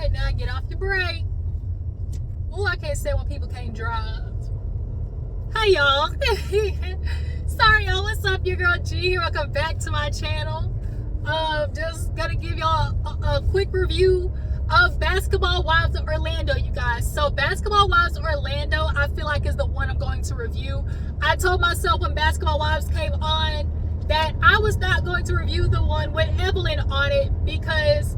right, now get off the brake. Oh, I can't say when people can't drive. Hi, y'all. Sorry, y'all. What's up? Your girl G here. Welcome back to my channel. Just gonna give y'all a quick review of Basketball Wives of Orlando, you guys. So Basketball Wives of Orlando, I feel like is the one I'm going to review. I told myself when Basketball Wives came on that I was not going to review the one with Evelyn on it because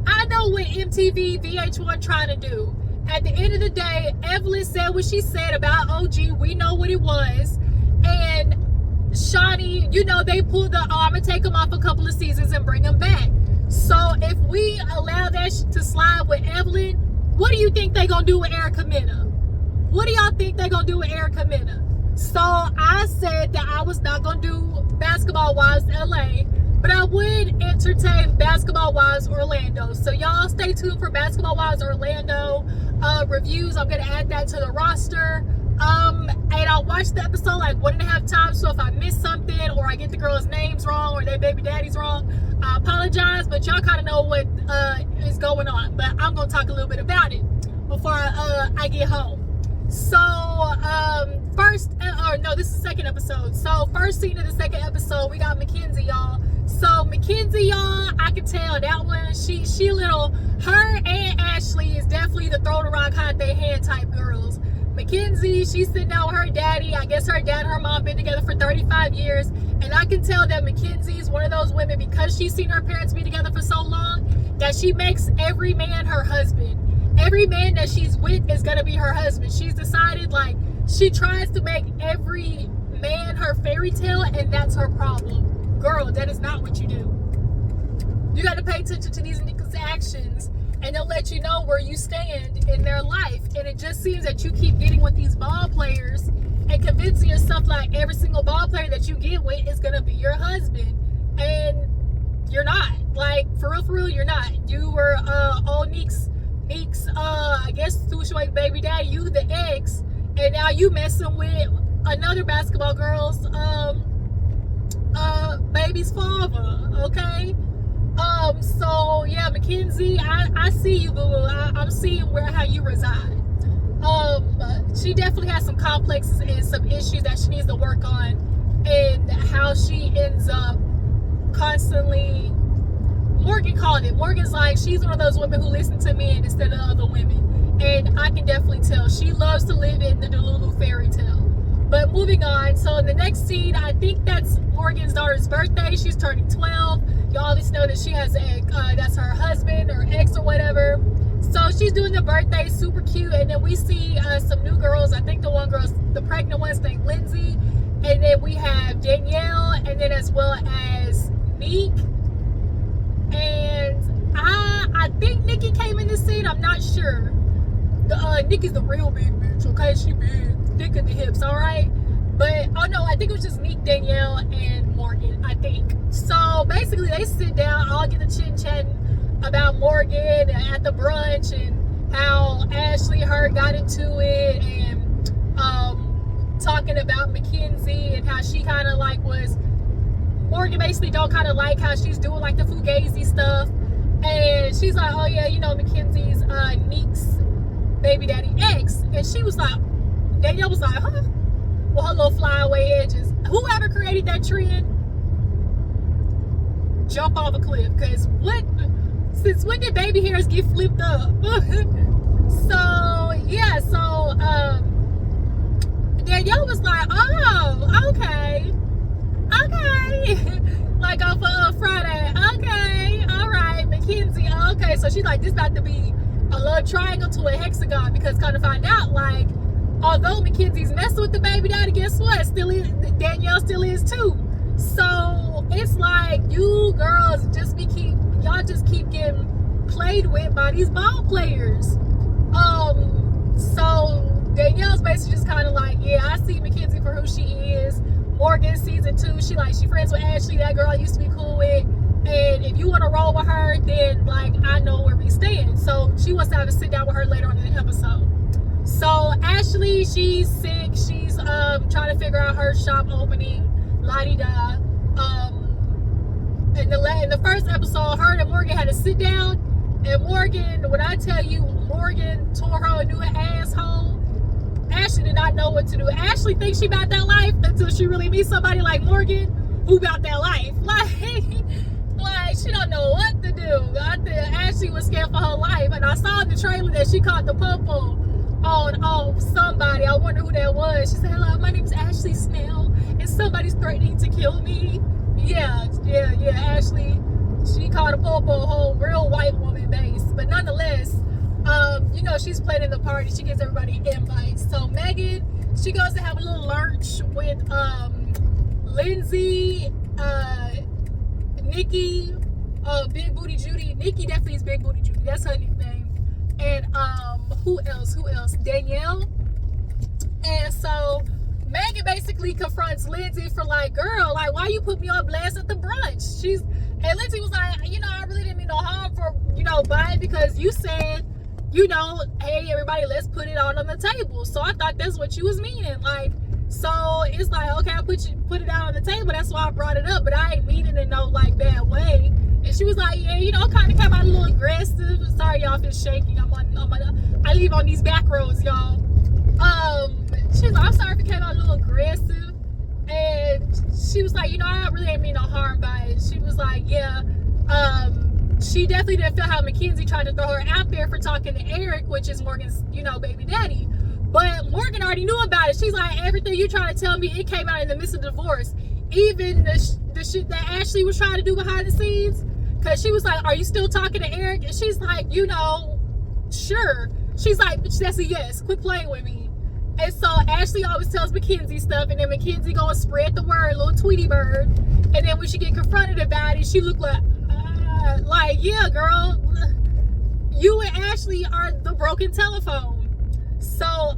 I know what MTV VH1 trying to do. At the end of the day, Evelyn said what she said about OG. We know what it was. And Shawnee, you know, they pulled the arm and take him off a couple of seasons and bring him back. So if we allow that to slide with Evelyn, what do you think they gonna do with Erica Mena? What do y'all think they gonna do with Erica Mena? So I said that I was not gonna do Basketball Wives LA, but I would entertain Basketball Wives Orlando. So y'all stay tuned for Basketball Wives Orlando reviews. I'm gonna add that to the roster. And I'll watch the episode like 1.5 times. So if I miss something or I get the girls' names wrong or their baby daddies wrong, I apologize. But y'all kind of know what is going on. But I'm gonna talk a little bit about it before I get home. So this is the second episode. So first scene of the second episode, we got Mackenzie, y'all. So Mackenzie, y'all, I can tell that one, she little, her and Ashley is definitely the throw the rock, hide their hand type girls. Mackenzie, she's sitting down with her daddy. I guess her dad and her mom been together for 35 years. And I can tell that Mackenzie is one of those women, because she's seen her parents be together for so long, that she makes every man her husband. Every man that she's with is gonna be her husband. She's decided, like, she tries to make every man her fairy tale, and that's her problem. Girl, that is not what you do. You got to pay attention to these niggas' actions, and they'll let you know where you stand in their life. And it just seems that you keep getting with these ball players and convincing yourself like every single ball player that you get with is gonna be your husband, and you're not. Like, for real, you're not. You were old Neek's I guess Sushua's baby daddy, you the ex, and now you messing with another basketball girl's baby's father, okay? So yeah, Mackenzie, I see you, boo. I'm seeing how you reside. She definitely has some complexes and some issues that she needs to work on, and how she ends up constantly. Morgan called it. Morgan's like, she's one of those women who listen to men instead of other women, and I can definitely tell she loves to live in the Delulu fairy tale. But moving on, so in the next scene, I think that's Morgan's daughter's birthday. She's turning 12. You always know that she has that's her husband or ex or whatever. So she's doing the birthday, super cute. And then we see some new girls. I think the one girl's the pregnant one's named Lindsay. And then we have Danielle, and then as well as Neek. And I think Nikki came in the scene. I'm not sure. Nikki's the real big bitch, okay? She big, thick at the hips, all right? But, oh no, I think it was just Neek, Danielle, and Morgan, I think. So, basically, they sit down, all get the chit-chatting about Morgan at the brunch, and how Ashley, her, got into it, and talking about Mackenzie, and how she kind of, like, was... Morgan basically don't kind of like how she's doing, like, the fugazi stuff. And she's like, oh, yeah, you know, Mackenzie's Neek's baby daddy ex. And she was like, Danielle was like, huh? Well, her little flyaway edges. Whoever created that trend, jump off a cliff. Because since when did baby hairs get flipped up? So, yeah, so Danielle was like, oh, okay. Like off of Friday. Okay, all right, Mackenzie. Okay, so she's like, this about to be a love triangle to a hexagon, because kind of find out, like, although Mackenzie's messing with the baby daddy, guess what? Danielle still is too. So it's like you girls y'all just keep getting played with by these ball players. So Danielle's basically just kind of like, yeah, I see Mackenzie for who she is. Morgan season 2, she friends with Ashley, that girl I used to be cool with, and if you want to roll with her, then like I know where we stand. So she wants to have a sit down with her later on in the episode. So Ashley, she's sick. She's trying to figure out her shop opening, la-di-da. In the first episode, her and Morgan had to sit down And Morgan, when I tell you Morgan tore her a new asshole, Ashley did not know what to do. Ashley thinks she about that life until she really meets somebody like Morgan who about that life. Like she don't know what to do. I think Ashley was scared for her life. And I saw in the trailer that she caught the popo on somebody. I wonder who that was. She said, hello, my name is Ashley Snell and somebody's threatening to kill me. Yeah, Ashley, she caught a popo, whole real white woman base. But nonetheless, you know, she's planning the party. She gives everybody invites. So Megan, she goes to have a little lunch with Lindsay, Nikki, Big Booty Judy. Nikki definitely is Big Booty Judy. That's her nickname. And who else? Danielle. And so Megan basically confronts Lindsay for like, girl, like, why you put me on blast at the brunch? And Lindsay was like, you know, I really didn't mean no harm for, you know, buying because you said, you know, hey, everybody, let's put it out on the table. So I thought that's what you was meaning. Like, so it's like, okay, I put it out on the table. That's why I brought it up, but I ain't meaning it in no like bad way. And she was like, yeah, you know, kind of came out a little aggressive. Sorry, y'all, if it's shaking. I live on these back roads, y'all. She was like, I'm sorry if it came out a little aggressive. And she was like, you know, I really ain't mean no harm by it. She was like, yeah, she definitely didn't feel how Mackenzie tried to throw her out there for talking to Eric, which is Morgan's, you know, baby daddy. But Morgan already knew about it. She's like, everything you trying to tell me, it came out in the midst of divorce. Even the shit that Ashley was trying to do behind the scenes. Because she was like, are you still talking to Eric? And she's like, you know, sure. She's like, bitch, that's a yes. Quit playing with me. And so Ashley always tells Mackenzie stuff. And then Mackenzie go and spread the word, little Tweety bird. And then when she get confronted about it, she looked like, yeah, girl, you and Ashley are the broken telephone. So,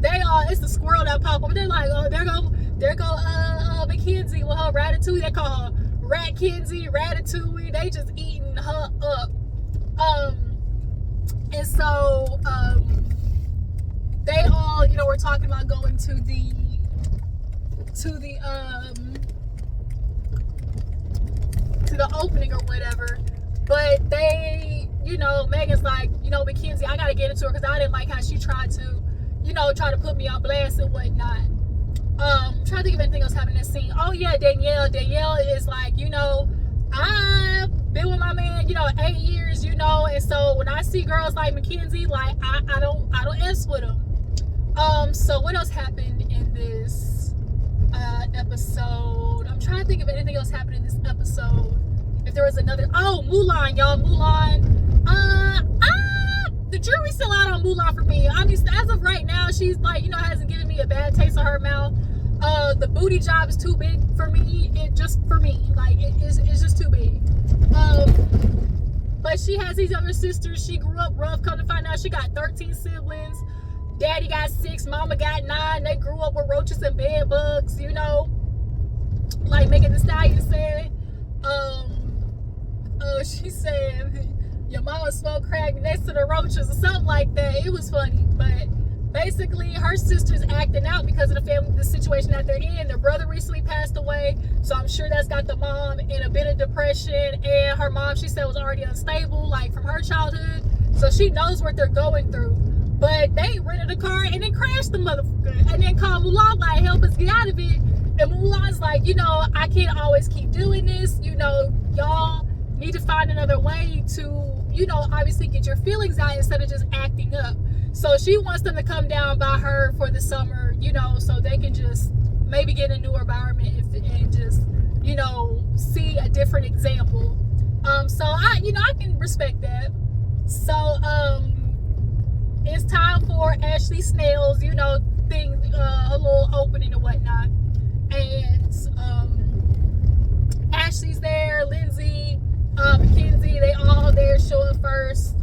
they all, it's the squirrel that pop up. They're like, oh, there go Mackenzie with her ratatouille. They call her Rat Kenzie, Ratatouille. They just eating her up. And so, they all, you know, were talking about going to the opening or whatever. But they, you know, Megan's like, you know, Mackenzie, I gotta get into her because I didn't like how she tried to, you know, try to put me on blast and whatnot. I'm trying to think of anything else happening in that scene. Oh yeah, Danielle is like, you know, I've been with my man, you know, 8 years, you know, and so when I see girls like Mackenzie, like I don't S with them. So what else happened in this episode? I'm trying to think of anything else happened in this episode. If there was another, Mulan, y'all, the jury's still out on Mulan for me. I mean, as of right now, she's like, you know, hasn't given me a bad taste in her mouth. The booty job is too big for me. Like, it's just too big. But she has these younger sisters. She grew up rough. Come to find out, she got 13 siblings. Daddy got 6, mama got 9. They grew up with roaches and bed bugs, you know, like Megan Thee Stallion said. She said, your mama smoked crack next to the roaches or something like that. It was funny, but basically her sister's acting out because of the situation that they're in. Their brother recently passed away, so I'm sure that's got the mom in a bit of depression. And her mom, she said, was already unstable, like from her childhood, so she knows what they're going through. But they rented a car and then crashed the motherfucker, and then called Mulan like, help us get out of it. And Mulan's like, you know, I can't always keep doing this. You know, y'all need to find another way to, you know, obviously get your feelings out instead of just acting up. So she wants them to come down by her for the summer, you know, so they can just maybe get a new environment and just, you know, see a different example. So I can respect that. So it's time for Ashley Snell's, you know, thing, a little opening and whatnot. And Ashley's there, Lindsay, Mackenzie, they all there showing first.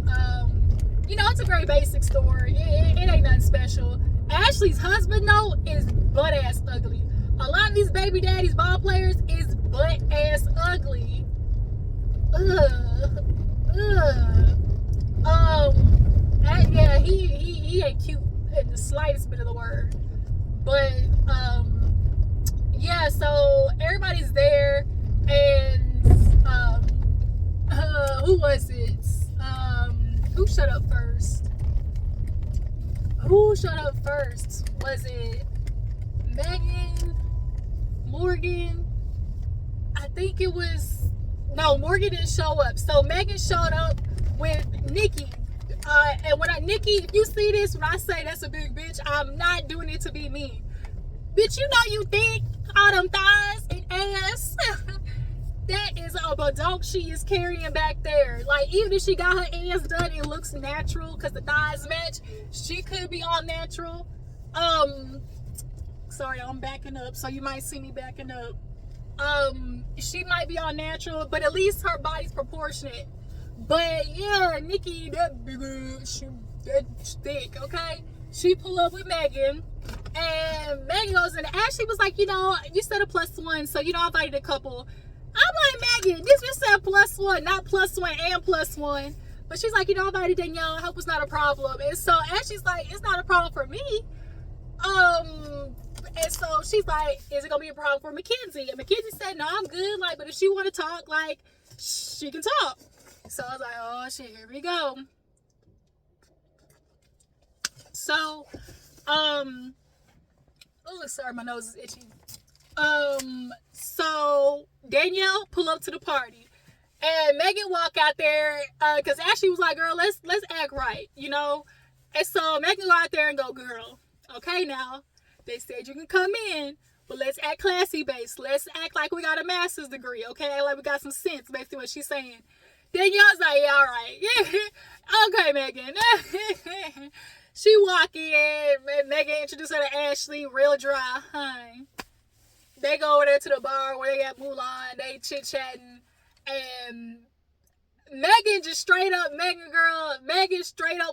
You know, it's a very basic story. It ain't nothing special. Ashley's husband, though, is butt-ass ugly. A lot of these baby daddies, ball players, is butt-ass ugly. Yeah, he ain't cute in the slightest bit of the word. But, yeah, so everybody's there, and who was it? Who shut up first? Who shut up first? Was it Megan? Morgan? I think it was... No, Morgan didn't show up. So Megan showed up with Nikki. And Nikki, if you see this, when I say that's a big bitch, I'm not doing it to be mean. Bitch, you know you think all them thighs and ass. That is a badonk she is carrying back there. Like, even if she got her ass done, it looks natural because the thighs match. She could be all natural. Sorry, I'm backing up, so you might see me backing up. She might be all natural, but at least her body's proportionate. But yeah, Nikki, that big that thick, okay? She pull up with Megan, and Megan goes in. Ashley was like, you know, you said a +1, so you know I invited a couple. I'm like, Megan, this just said +1, not +1 and +1. But she's like, you know, I invited Danielle. I hope it's not a problem. And so Ashley's like, it's not a problem for me. And so she's like, is it gonna be a problem for Mackenzie? And Mackenzie said, no, I'm good. Like, but if she want to talk, like, she can talk. So I was like, oh shit, here we go. So, oh, sorry, my nose is itchy. So Danielle pull up to the party, and Megan walk out there, cause Ashley was like, girl, let's act right, you know. And so Megan go out there and go, girl, okay, now they said you can come in, but let's act classy based. Let's act like we got a master's degree, okay? Like we got some sense, basically what she's saying. Danielle's like, yeah, all right. Yeah. Okay, Megan. She walk in, Megan introduced her to Ashley, real dry, hi. They go over there to the bar where they got Mulan, they chit-chatting, and Megan straight up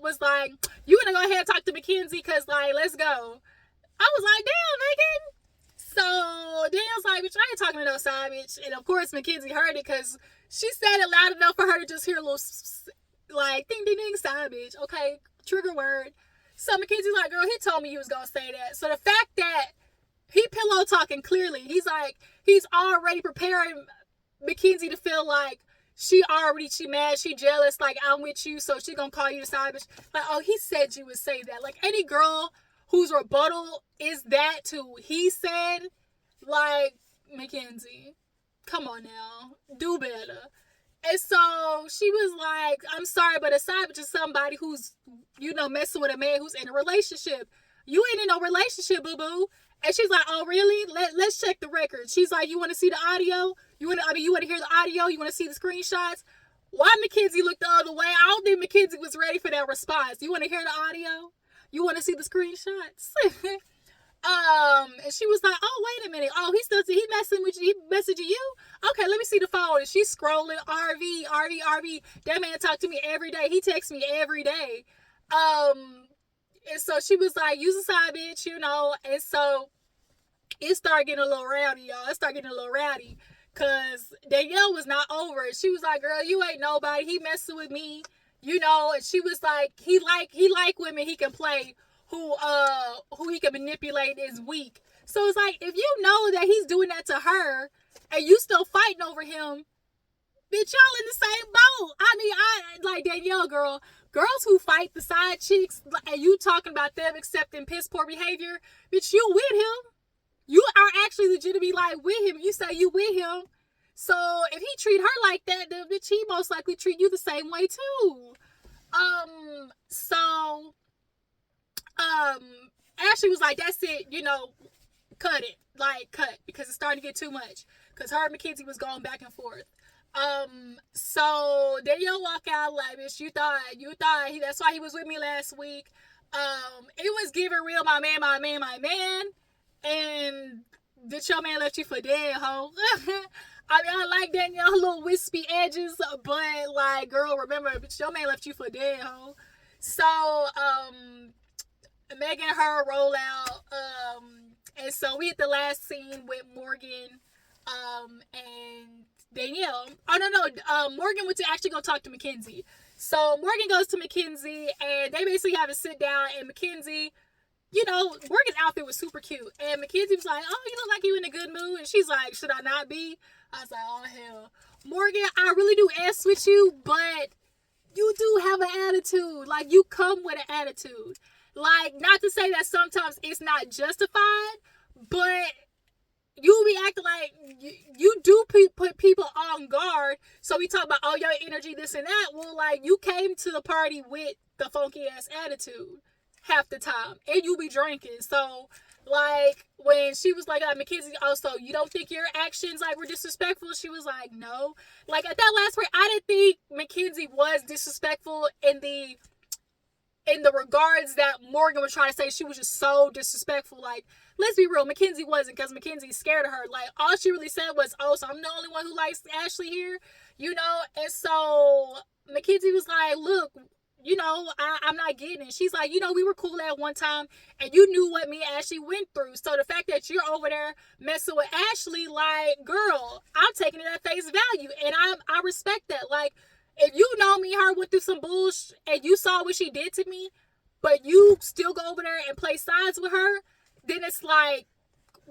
was like, you gonna go ahead and talk to Mackenzie, cause like, let's go. I was like, damn, Megan. So Danielle's like, bitch, I ain't talking to no side bitch. And of course Mackenzie heard it, cause she said it loud enough for her to just hear a little like ding ding ding side bitch. Okay, trigger word. So Mackenzie's like, girl, he told me he was gonna say that. So the fact that he pillow talking clearly, he's like, he's already preparing Mackenzie to feel like she mad, she jealous, like I'm with you, so she gonna call you the side bitch. Like, oh, he said you would say that. Like any girl whose rebuttal is that to he said, like, Mackenzie, come on now, do better. And so she was like, I'm sorry, but a side bitch is somebody who's, you know, messing with a man who's in a relationship. You ain't in no relationship, boo-boo. And she's like, oh, really? Let's check the record. She's like, you want to see the audio? You want to hear the audio? You want to see the screenshots? Why Mackenzie looked the other way? I don't think Mackenzie was ready for that response. You want to hear the audio? You want to see the screenshots? And she was like, oh, wait a minute. Oh, he messing with you? He messaging you? Okay, let me see the phone. And she's scrolling, RV. That man talk to me every day. He texts me every day. And so she was like, use a side bitch, you know. And so it started getting a little rowdy, y'all. It started getting a little rowdy. Because Danielle was not over it. She was like, girl, you ain't nobody. He messing with me, you know. And she was like, he like women he can play who he can manipulate is weak. So it's like, if you know that he's doing that to her and you still fighting over him, bitch, y'all in the same boat. I mean, I like Danielle, girl. Girls who fight the side chicks and you talking about them accepting piss poor behavior, bitch, you with him. You are actually legitimately like with him. You say you with him. So if he treat her like that, then bitch, he most likely treat you the same way too. Ashley was like, that's it, you know, cut it. Like, cut, because it's starting to get too much. Because her and Mackenzie was going back and forth. So Danielle walk out like, bitch, you thought that's why he was with me last week. It was giving real my man. And bitch, your man left you for dead, ho. I mean, I like Danielle, little wispy edges, but like, girl, remember, bitch, your man left you for dead, ho. So, Megan and her roll out, and so we hit the last scene with Morgan, and Danielle. Oh, no, Morgan went to actually go talk to Mackenzie. So Morgan goes to Mackenzie, and they basically have a sit down, and Mackenzie you know, Morgan's outfit was super cute. And Mackenzie was like, oh, you look like you in a good mood. And she's like, should I not be? I was like, oh, hell. Morgan, I really do ask with you, but you do have an attitude. Like, you come with an attitude. Like, not to say that sometimes it's not justified, but you be acting like you do put people on guard. So we talk about, oh, your energy, this and that. Well, like, you came to the party with the funky ass attitude half the time, and you be drinking. So, like, when she was like, Mackenzie, also, you don't think your actions, like, were disrespectful? She was like, no. Like, at that last part, I didn't think Mackenzie was disrespectful in the regards that Morgan was trying to say. She was just so disrespectful. Like, let's be real, Mackenzie wasn't, because Mackenzie's scared of her. Like, all she really said was, oh, so I'm the only one who likes Ashley here, you know? And so Mackenzie was like, look, you know, I'm not getting it. She's like, you know, we were cool at one time, and you knew what me and Ashley went through. So the fact that you're over there messing with Ashley, like, girl, I'm taking it at face value, and I respect that. Like, if you know me, her went through some bullshit, and you saw what she did to me, but you still go over there and play sides with her, then it's like,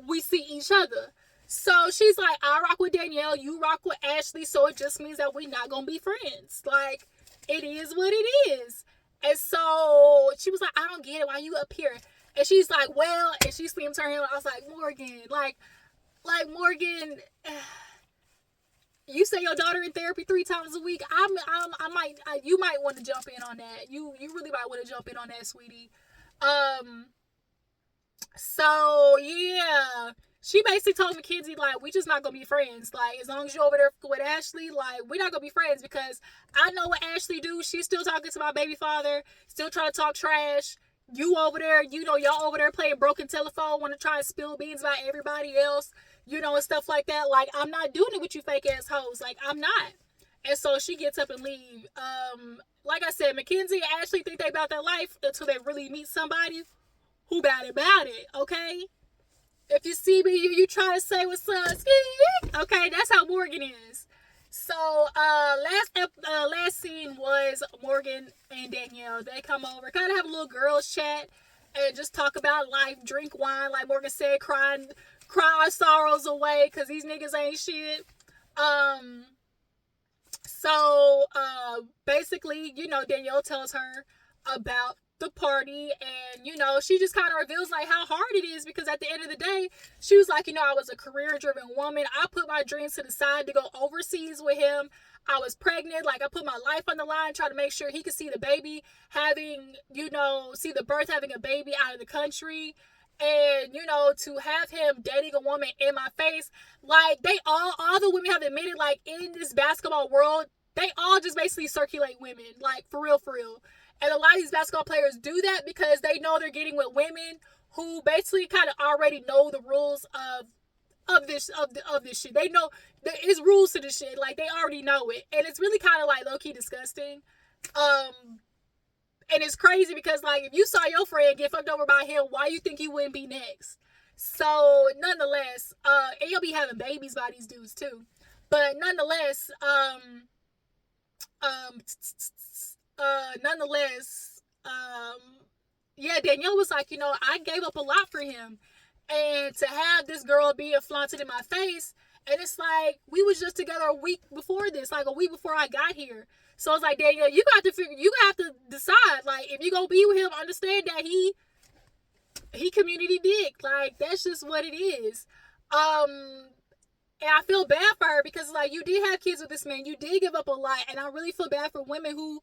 we see each other. So she's like, I rock with Danielle, you rock with Ashley, so it just means that we're not gonna be friends. Like, it is what it is. And so she was like, I don't get it, why you up here? And she's like, well, and she slammed her hand. I was like, Morgan, like Morgan, you say your daughter in therapy 3 times a week. You might want to jump in on that. You really might want to jump in on that, sweetie. So yeah, she basically told Mackenzie, like, we just not gonna be friends. Like, as long as you're over there with Ashley, like, we're not gonna be friends, because I know what Ashley do. She's still talking to my baby father, still trying to talk trash. You over there, you know, y'all over there playing broken telephone, want to try and spill beans about everybody else, you know, and stuff like that. Like, I'm not doing it with you fake ass hoes. Like, I'm not. And so she gets up and leave. Like I said, Mackenzie and Ashley think they about their life until they really meet somebody who about it, okay? If you see me, you try to say what's up, okay? That's how Morgan is. So, last scene was Morgan and Danielle. They come over, kind of have a little girls chat, and just talk about life, drink wine, like Morgan said, cry our sorrows away, because these niggas ain't shit. So, basically, you know, Danielle tells her about the party, and, you know, she just kind of reveals, like, how hard it is, because at the end of the day, she was like, you know, I was a career-driven woman. I put my dreams to the side to go overseas with him. I was pregnant. Like, I put my life on the line, trying to make sure he could see the baby see the birth, having a baby out of the country. And, you know, to have him dating a woman in my face, like, all the women have admitted, like, in this basketball world, they all just basically circulate women, like, for real. And a lot of these basketball players do that because they know they're getting with women who basically kind of already know the rules of this shit. They know there is rules to this shit. Like, they already know it. And it's really kind of, like, low-key disgusting. And it's crazy because, like, if you saw your friend get fucked over by him, why you think he wouldn't be next? So, nonetheless, and you'll be having babies by these dudes, too. But, nonetheless, yeah, Danielle was like, you know, I gave up a lot for him, and to have this girl be flaunted in my face, and it's like, we was just together a week before this, like a week before I got here. So it's like, Danielle, you have to decide, like, if you gonna be with him, understand that he community dick, like, that's just what it is. And I feel bad for her, because, like, you did have kids with this man, you did give up a lot, and I really feel bad for women who,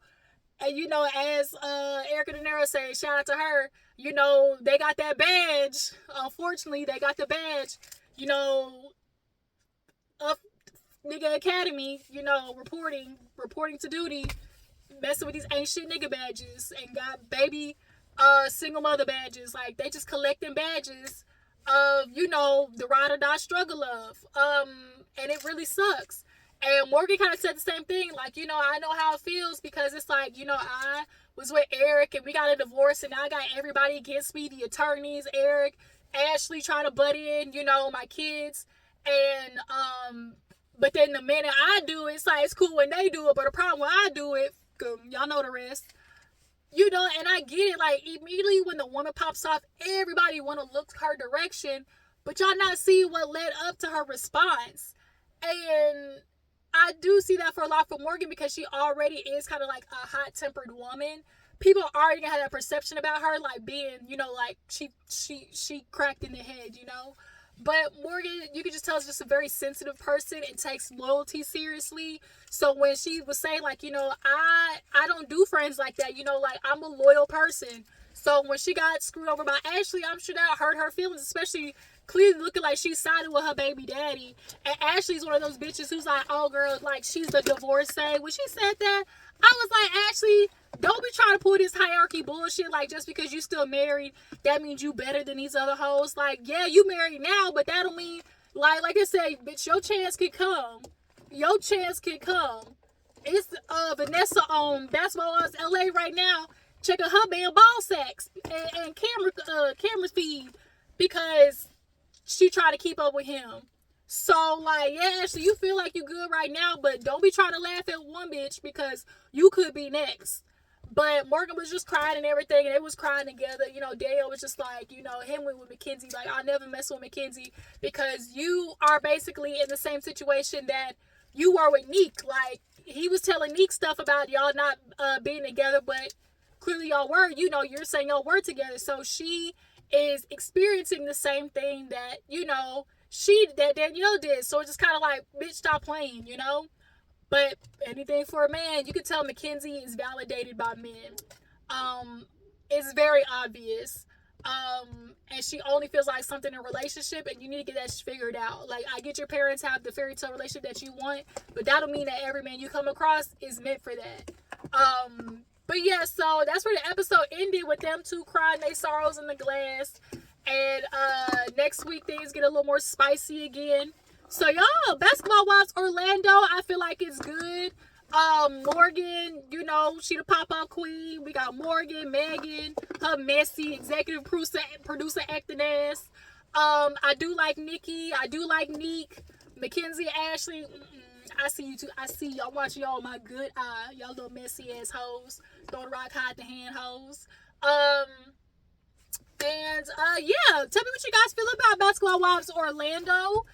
and, you know, as Erica De Niro said, shout out to her, you know, they got that badge. Unfortunately, they got the badge, you know, of Nigga Academy, you know, reporting to duty, messing with these ain't shit nigga badges, and got baby single mother badges. Like, they just collecting badges of, you know, the ride or die struggle of. And it really sucks. And Morgan kind of said the same thing. Like, you know, I know how it feels, because it's like, you know, I was with Eric and we got a divorce, and now I got everybody against me, the attorneys, Eric, Ashley trying to butt in, you know, my kids. And, but then the minute I do it, it's like, it's cool when they do it, but the problem when I do it, y'all know the rest. you know, and I get it. Like, immediately when the woman pops off, everybody want to look her direction, but y'all not see what led up to her response. And I do see that for a lot for Morgan, because she already is kind of like a hot-tempered woman. People are already gonna have that perception about her, like being, you know, like she cracked in the head, you know. But Morgan, you can just tell, is just a very sensitive person and takes loyalty seriously. So when she was saying, like, you know, I don't do friends like that, you know, like, I'm a loyal person. So when she got screwed over by Ashley, I'm sure that hurt her feelings, especially clearly looking like she sided with her baby daddy. And Ashley's one of those bitches who's like, oh girl, like, she's the divorcee. When she said that, I was like, Ashley, don't be trying to pull this hierarchy bullshit. Like, just because you still married, that means you better than these other hoes. Like, yeah, you married now, but that don't mean, like I said, bitch, your chance could come. Your chance could come. It's Vanessa on Basketball Wives LA right now, checking her man ball sacks and camera feed, because she tried to keep up with him. So, like, yeah, Ashley, you feel like you good right now, but don't be trying to laugh at one bitch, because you could be next. But Morgan was just crying and everything, and they was crying together. You know, Dale was just like, you know, him with Mackenzie, like, I'll never mess with Mackenzie, because you are basically in the same situation that you were with Neek. Like, he was telling Neek stuff about y'all not being together, but clearly y'all were. You know, you're saying y'all were together. So she is experiencing the same thing that, you know, that Danielle did. So it's just kind of like, bitch, stop playing, you know. But anything for a man, you can tell Mackenzie is validated by men. It's very obvious. And she only feels like something in a relationship, and you need to get that figured out. Like, I get your parents have the fairy tale relationship that you want, but that don't mean that every man you come across is meant for that. But yeah, so that's where the episode ended, with them two crying their sorrows in the glass. And next week things get a little more spicy again. So y'all, Basketball Wives Orlando, I feel like it's good. Morgan, you know, she the pop-up queen. We got Morgan, Megan, her messy executive producer acting ass. I do like Nikki. I do like Neek. Mackenzie, Ashley. I see you too. I see y'all watching y'all my good eye. Y'all little messy ass hoes. Don't rock, hide the hand hoes. Yeah, tell me what you guys feel about Basketball Wives Orlando.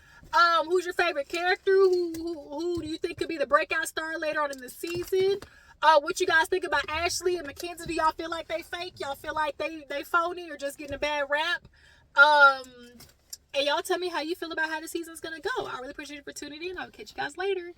Who's your favorite character? Who do you think could be the breakout star later on in the season? What you guys think about Ashley and Mackenzie? Do y'all feel like they fake? Y'all feel like they phony or just getting a bad rap? And y'all tell me how you feel about how the season's gonna go. I really appreciate you for tuning in. I'll catch you guys later.